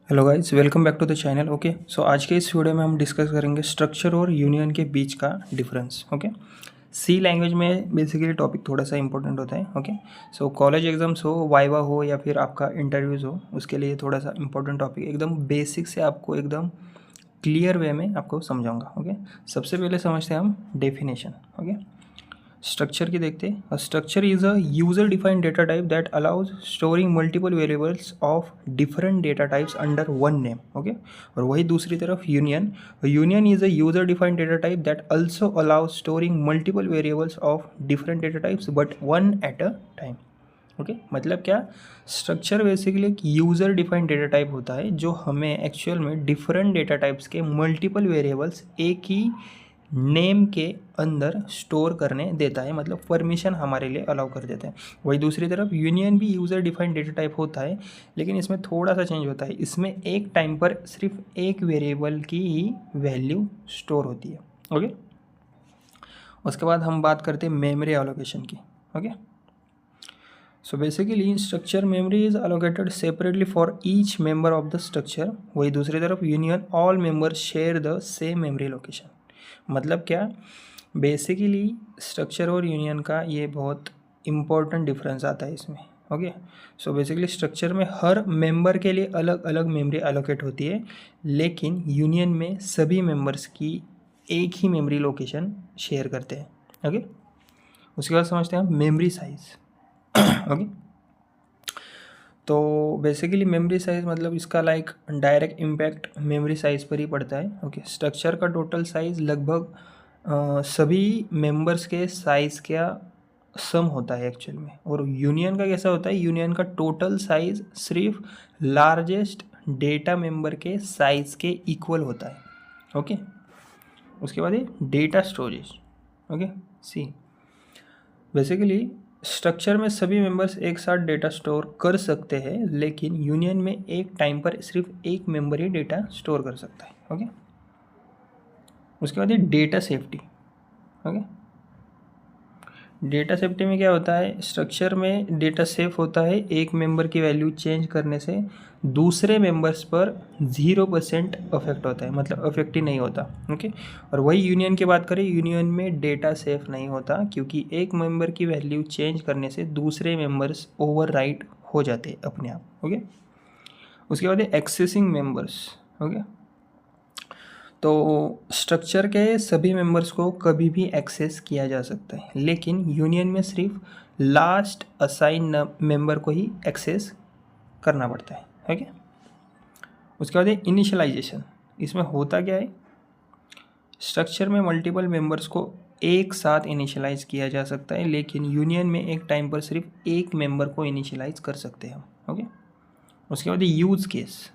Hello guys, welcome back to the channel. Okay, so आज के इस वीडियो में हम डिस्कस करेंगे स्ट्रक्चर और यूनियन के बीच का डिफरेंस। ओके, सी लैंग्वेज में बेसिकली टॉपिक थोड़ा सा इंपॉर्टेंट होता है। ओके, सो कॉलेज एग्जाम्स हो, वाइवा हो या फिर आपका इंटरव्यूज़ हो, उसके लिए थोड़ा सा इंपॉर्टेंट टॉपिक एकदम बेसिक से आपको एकदम क्लियर वे में आपको समझाऊंगा। ओके, सबसे पहले समझते हैं हम डेफिनेशन। ओके, स्ट्रक्चर की देखते हैं। Structure is a user defined data type that allows storing multiple variables of different data types under one name. Okay, और वही दूसरी तरफ union is a user defined data type that also allows storing multiple variables of different data types but one at a time. Okay, मतलब क्या, structure basically एक user defined data type होता है जो हमें एक्चुअल में डिफरेंट डेटा टाइप्स के multiple variables एक ही नेम के अंदर स्टोर करने देता है, मतलब परमिशन हमारे लिए अलाउ कर देता है। वही दूसरी तरफ यूनियन भी यूज़र डिफाइंड डेटा टाइप होता है, लेकिन इसमें थोड़ा सा चेंज होता है। इसमें एक टाइम पर सिर्फ एक वेरिएबल की ही वैल्यू स्टोर होती है। ओके, उसके बाद हम बात करते हैं मेमोरी एलोकेशन की। Okay, so basically structure memory is allocated separately for each member of the structure। वही दूसरी तरफ union all members share the same memory location। मतलब क्या, बेसिकली स्ट्रक्चर और यूनियन का ये बहुत इम्पोर्टेंट डिफरेंस आता है इसमें। ओके, सो बेसिकली स्ट्रक्चर में हर मेंबर के लिए अलग अलग मेमोरी एलोकेट होती है, लेकिन यूनियन में सभी मेंबर्स की एक ही मेमोरी लोकेशन शेयर करते हैं। ओके, उसके बाद समझते हैं हम मेमोरी साइज़। ओके, तो बेसिकली मेमोरी साइज़ मतलब इसका like direct impact memory size पर ही पड़ता है। ओके, स्ट्रक्चर का टोटल साइज़ लगभग सभी मेंबर्स के साइज़ का सम होता है एक्चुअल में। और यूनियन का कैसा होता है, यूनियन का टोटल साइज़ सिर्फ लार्जेस्ट डेटा मेंबर के साइज़ के इक्वल होता है। ओके, उसके बाद ये data storage. Okay, see basically structure में सभी मेंबर्स एक साथ डेटा स्टोर कर सकते हैं, लेकिन यूनियन में एक टाइम पर सिर्फ एक मेंबर ही डेटा स्टोर कर सकता है। ओके, उसके बाद ये data safety. Okay, data safety में क्या होता है, स्ट्रक्चर में डेटा सेफ होता है, एक मेंबर की वैल्यू चेंज करने से दूसरे मेंबर्स पर 0% अफेक्ट होता है, मतलब अफेक्ट ही नहीं होता। ओके, और वही यूनियन की बात करें, यूनियन में डेटा सेफ नहीं होता क्योंकि एक मेंबर की वैल्यू चेंज करने से दूसरे मेंबर्स ओवरराइट हो जाते हैं अपने आप। ओके, उसके बाद एक्सेसिंग मेंबर्स। ओके, तो स्ट्रक्चर के सभी मेंबर्स को कभी भी एक्सेस किया जा सकता है, लेकिन यूनियन में सिर्फ लास्ट असाइन मेंबर को ही एक्सेस करना पड़ता है। ओके, उसके बाद इनिशियलाइजेशन। इसमें होता क्या है, स्ट्रक्चर में मल्टीपल मेंबर्स को एक साथ इनिशियलाइज किया जा सकता है, लेकिन यूनियन में एक टाइम पर सिर्फ एक मेंबर को इनिशियलाइज कर सकते हैं हम। ओके, उसके बाद यूज़ केस।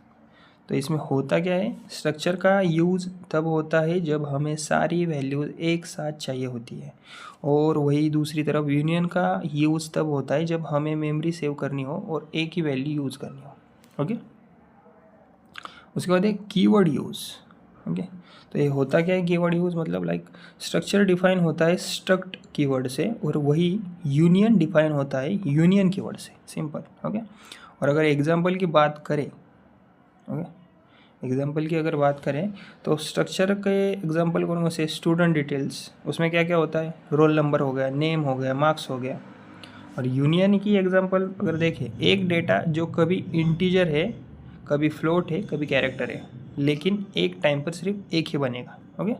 तो इसमें होता क्या है, स्ट्रक्चर का यूज़ तब होता है जब हमें सारी वैल्यूज़ एक साथ चाहिए होती है, और वही दूसरी तरफ यूनियन का यूज़ तब होता है जब हमें मेमोरी सेव करनी हो और एक ही वैल्यू यूज़ करनी हो। ओके, उसके बाद एक कीवर्ड यूज़। ओके, तो ये होता क्या है, कीवर्ड यूज़ मतलब लाइक स्ट्रक्चर डिफाइन होता है स्ट्रक्ट कीवर्ड से, और वही यूनियन डिफाइन होता है यूनियन कीवर्ड से। सिंपल। ओके, और अगर एग्जाम्पल की बात करें, ओके, एग्जाम्पल की अगर बात करें तो स्ट्रक्चर के एग्जाम्पल कौन से, स्टूडेंट डिटेल्स, उसमें क्या क्या होता है, रोल नंबर हो गया, नेम हो गया, मार्क्स हो गया। और यूनियन की एग्जाम्पल अगर देखें, एक डेटा जो कभी इंटीजर है, कभी फ्लोट है, कभी कैरेक्टर है, लेकिन एक टाइम पर सिर्फ एक ही बनेगा। ओके,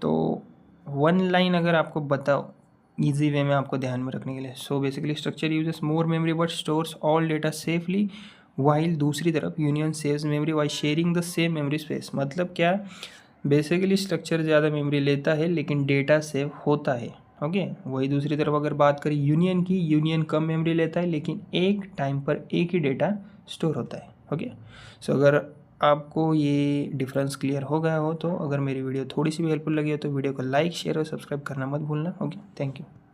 तो वन लाइन अगर आपको बताओ ईजी वे में आपको ध्यान में रखने के लिए, so basically structure uses more memory but stores all data safely, while दूसरी तरफ union saves memory while sharing the same memory space. मतलब क्या, बेसिकली स्ट्रक्चर ज़्यादा मेमोरी लेता है लेकिन डेटा सेव होता है। ओके, वही दूसरी तरफ अगर बात करें यूनियन की, यूनियन कम मेमोरी लेता है लेकिन एक टाइम पर एक ही डेटा स्टोर होता है। ओके, सो अगर आपको ये डिफरेंस क्लियर हो गया हो, तो अगर मेरी वीडियो थोड़ी सी भी हेल्पफुल लगी हो तो वीडियो को लाइक, शेयर और सब्सक्राइब करना मत भूलना। Okay, thank you.